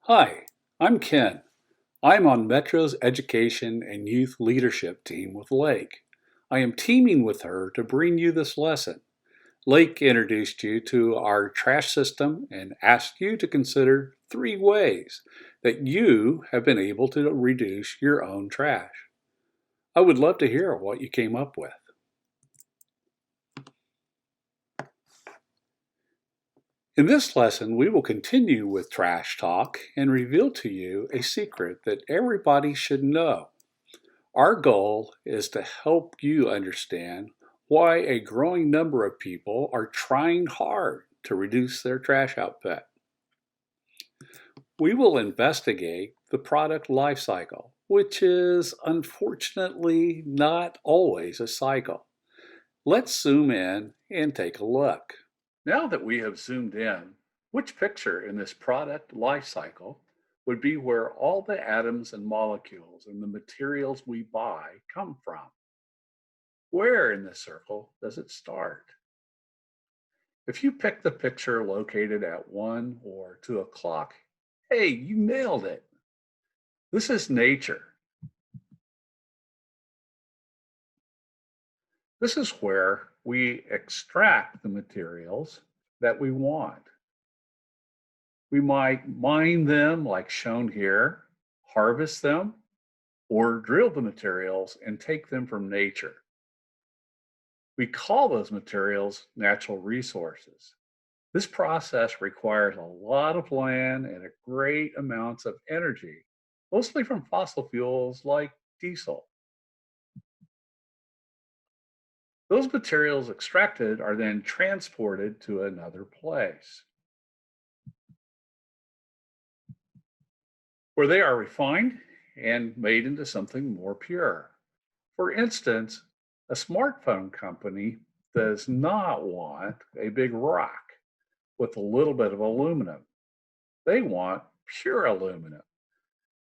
Hi, I'm Ken. I'm on Metro's education and youth leadership team with Lake. I am teaming with her to bring you this lesson. Lake introduced you to our trash system and asked you to consider 3 ways that you have been able to reduce your own trash. I would love to hear what you came up with. In this lesson, we will continue with trash talk and reveal to you a secret that everybody should know. Our goal is to help you understand why a growing number of people are trying hard to reduce their trash output. We will investigate the product lifecycle, which is unfortunately not always a cycle. Let's zoom in and take a look. Now that we have zoomed in, which picture in this product life cycle would be where all the atoms and molecules and the materials we buy come from? Where in this circle does it start? If you pick the picture located at 1 or 2 o'clock, hey, you nailed it. This is nature. This is where we extract the materials that we want. We might mine them like shown here, harvest them, or drill the materials and take them from nature. We call those materials natural resources. This process requires a lot of land and a great amounts of energy, mostly from fossil fuels like diesel. Those materials extracted are then transported to another place where they are refined and made into something more pure. For instance, a smartphone company does not want a big rock with a little bit of aluminum. They want pure aluminum.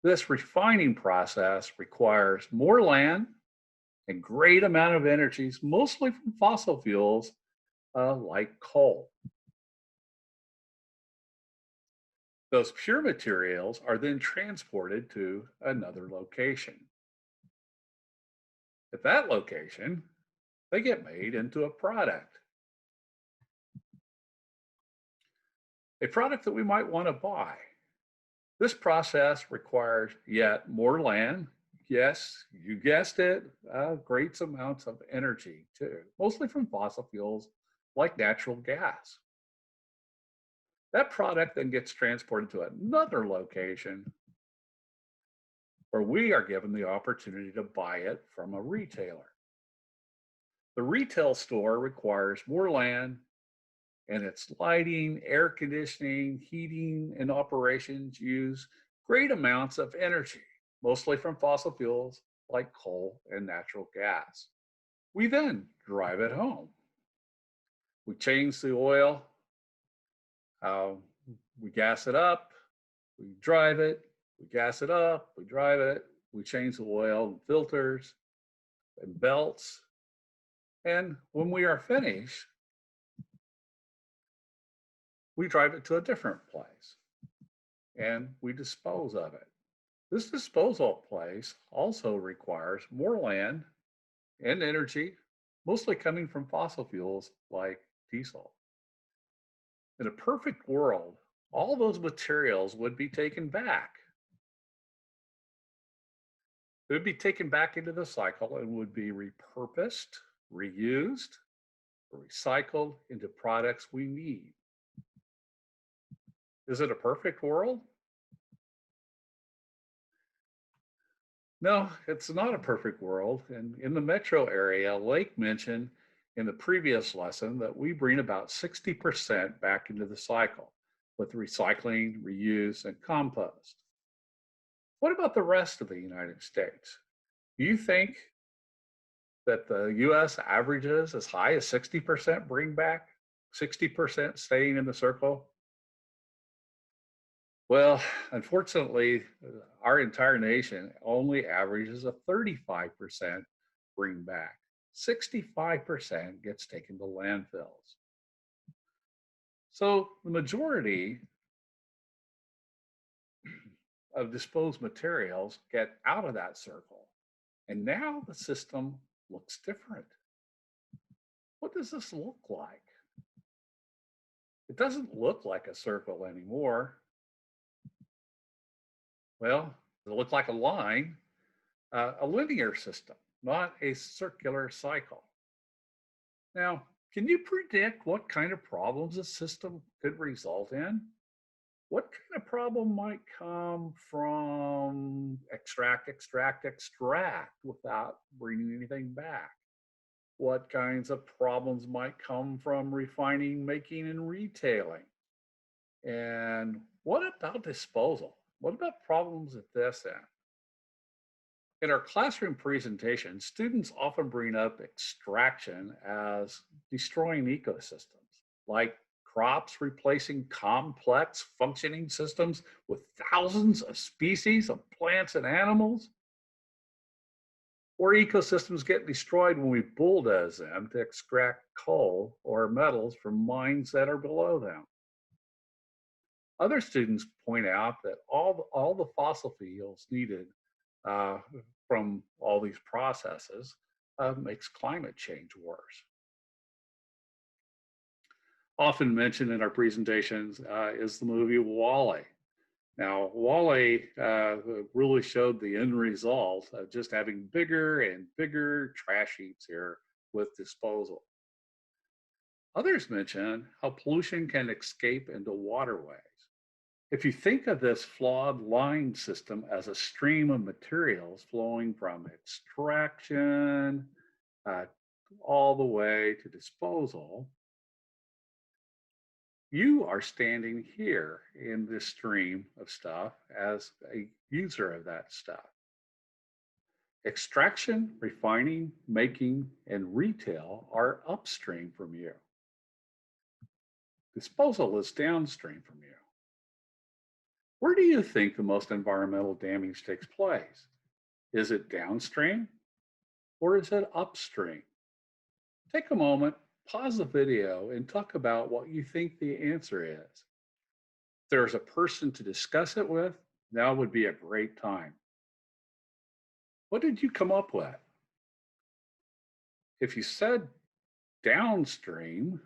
This refining process requires more land and great amount of energies, mostly from fossil fuels like coal. Those pure materials are then transported to another location. At that location, they get made into a product that we might want to buy. This process requires yet more land. Yes, you guessed it, great amounts of energy too, mostly from fossil fuels like natural gas. That product then gets transported to another location where we are given the opportunity to buy it from a retailer. The retail store requires more land and its lighting, air conditioning, heating, and operations use great amounts of energy, mostly from fossil fuels like coal and natural gas. We then drive it home. We change the oil, uh, we gas it up, we drive it, we gas it up, we drive it, we change the oil and filters and belts. And when we are finished, we drive it to a different place and we dispose of it. This disposal place also requires more land and energy, mostly coming from fossil fuels like diesel. In a perfect world, all those materials would be taken back. They would be taken back into the cycle and would be repurposed, reused, or recycled into products we need. Is it a perfect world? No, it's not a perfect world. And in the metro area, Lake mentioned in the previous lesson that we bring about 60% back into the cycle with recycling, reuse, and compost. What about the rest of the United States? Do you think that the US averages as high as 60% bring back, 60% staying in the circle? Well, unfortunately, our entire nation only averages a 35% bring back. 65% gets taken to landfills. So the majority of disposed materials get out of that circle. And now the system looks different. What does this look like? It doesn't look like a circle anymore. Well, it looks like a line, a linear system, not a circular cycle. Now, can you predict what kind of problems a system could result in? What kind of problem might come from extract without bringing anything back? What kinds of problems might come from refining, making, and retailing? And what about disposal? What about problems at this end? In our classroom presentations, students often bring up extraction as destroying ecosystems, like crops replacing complex functioning systems with thousands of species of plants and animals, or ecosystems get destroyed when we bulldoze them to extract coal or metals from mines that are below them. Other students point out that all the fossil fuels needed uh, from all these processes makes climate change worse. Often mentioned in our presentations is the movie Wall-E. Now, Wall-E really showed the end result of just having bigger and bigger trash heaps here with disposal. Others mention how pollution can escape into waterways. If you think of this flawed line system as a stream of materials flowing from extraction uh, all the way to disposal, you are standing here in this stream of stuff as a user of that stuff. Extraction, refining, making, and retail are upstream from you. Disposal is downstream from you. Where do you think the most environmental damage takes place? Is it downstream or is it upstream? Take a moment, pause the video, and talk about what you think the answer is. If there's a person to discuss it with, now would be a great time. What did you come up with? If you said downstream,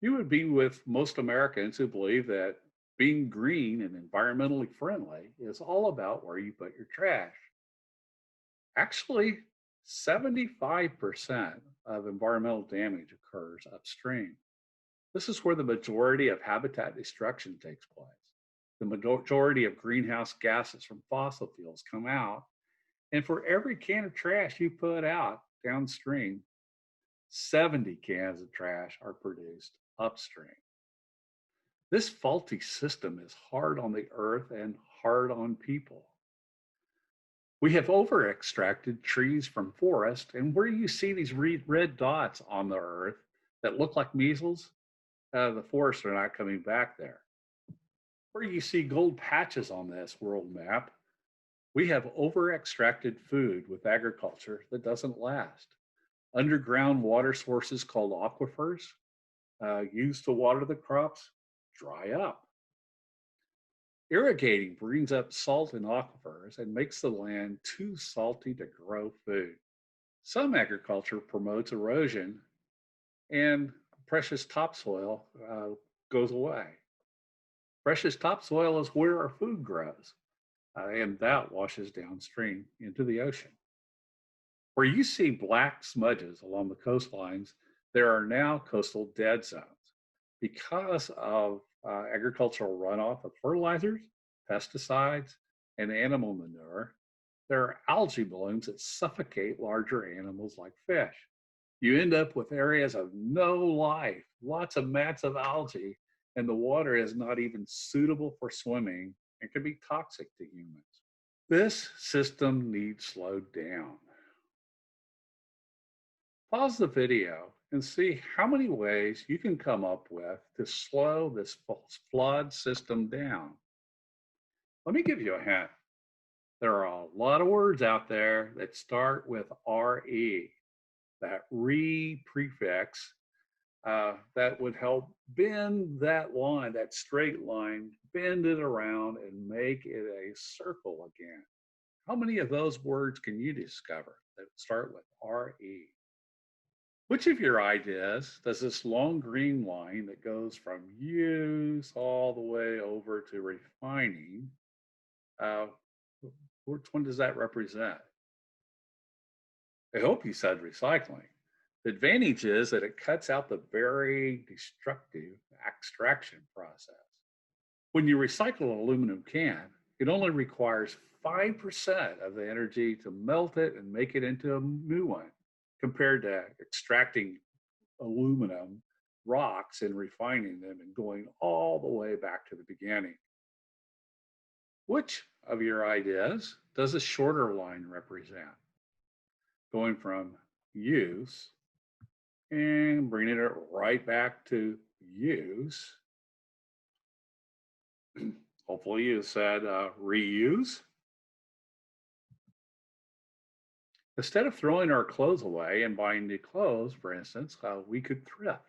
you would be with most Americans who believe that being green and environmentally friendly is all about where you put your trash. Actually, 75% of environmental damage occurs upstream. This is where the majority of habitat destruction takes place. The majority of greenhouse gases from fossil fuels come out. And for every can of trash you put out downstream, 70 cans of trash are produced upstream. This faulty system is hard on the earth and hard on people. We have over extracted trees from forest, and where you see these red dots on the earth that look like measles, the forests are not coming back there. Where you see gold patches on this world map, we have over extracted food with agriculture that doesn't last. Underground water sources called aquifers used to water the crops dry up. Irrigating brings up salt in aquifers and makes the land too salty to grow food. Some agriculture promotes erosion and precious topsoil goes away. Precious topsoil is where our food grows, and that washes downstream into the ocean. Where you see black smudges along the coastlines, there are now coastal dead zones because of agricultural runoff of fertilizers, pesticides, and animal manure. There are algae blooms that suffocate larger animals like fish. You end up with areas of no life, lots of mats of algae, and the water is not even suitable for swimming and can be toxic to humans. This system needs slowed down. Pause the video and see how many ways you can come up with to slow this flawed system down. Let me give you a hint. There are a lot of words out there that start with RE. That re prefix that would help bend that line, that straight line, bend it around and make it a circle again. How many of those words can you discover that start with RE? Which of your ideas does this long green line that goes from use all the way over to refining, uh, which one does that represent? I hope you said recycling. The advantage is that it cuts out the very destructive extraction process. When you recycle an aluminum can, it only requires 5% of the energy to melt it and make it into a new one, compared to extracting aluminum rocks and refining them and going all the way back to the beginning. Which of your ideas does a shorter line represent? Going from use and bringing it right back to use. Hopefully you said reuse. Instead of throwing our clothes away and buying new clothes, for instance, we could thrift,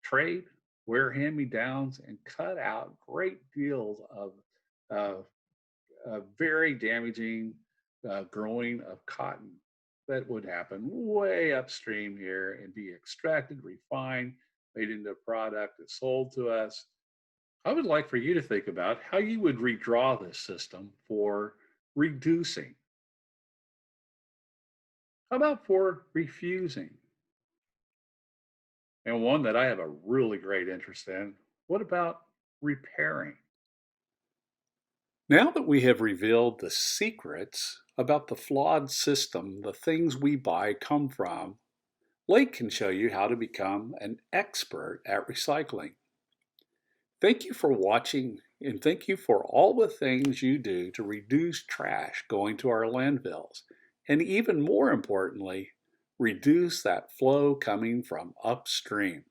trade, wear hand-me-downs, and cut out great deals of uh, very damaging growing of cotton that would happen way upstream here and be extracted, refined, made into a product that's sold to us. I would like for you to think about how you would redraw this system for reducing. How about for refusing? And one that I have a really great interest in, what about repairing? Now that we have revealed the secrets about the flawed system the things we buy come from, Lake can show you how to become an expert at recycling. Thank you for watching, and thank you for all the things you do to reduce trash going to our landfills, and even more importantly, reduce that flow coming from upstream.